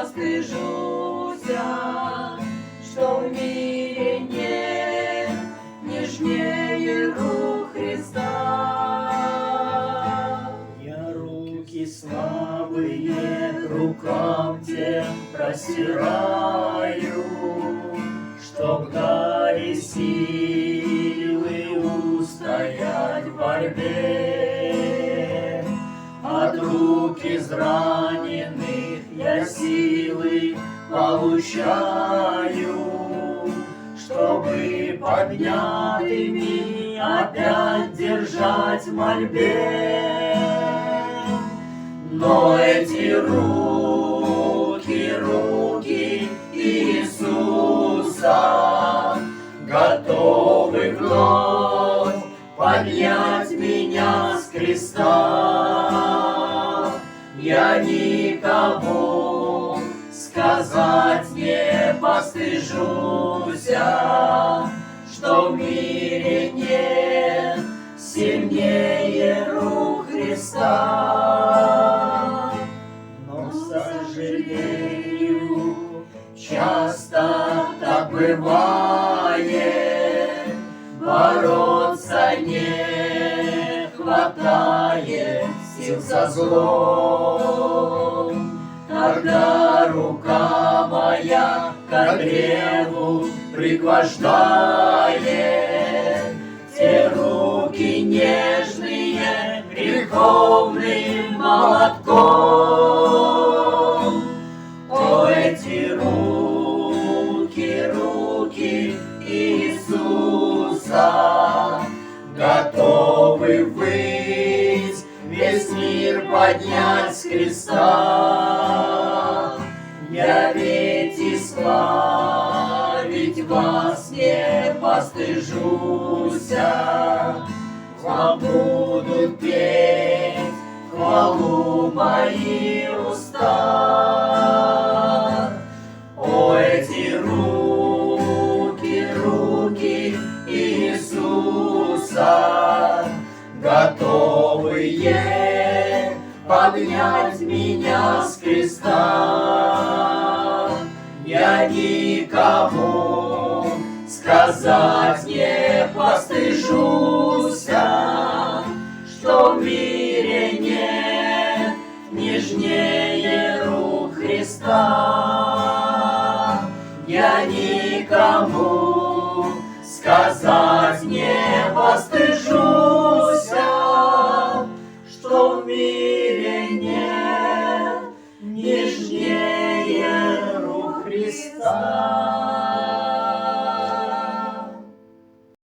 постыжуся, что в мире нет нежнее рук Христа. Я руки слабые к рукам тем простираю, чтоб дали силы устоять в борьбе. От рук израненных я силы получаю, чтобы поднятыми опять держать в мольбе. Но эти руки Иисуса готовы вновь поднять меня с креста. Я никому сказать не постыжуся, что в мире нет сильнее рук Христа. Но, к сожалению, часто так бывает, бороться не хватает сил со злом. Когда рука моя к древу пригвождает, те руки нежные греховным молотком. О, эти руки Иисуса готовы ввысь весь мир поднять с креста. Я ведь и славить вас не постыжуся, вам будут петь хвалу мои уста. О, эти руки Иисуса готовые поднять меня с креста. Я никому сказать не постыжуся, что в мире нет нежнее рук Христа. Я никому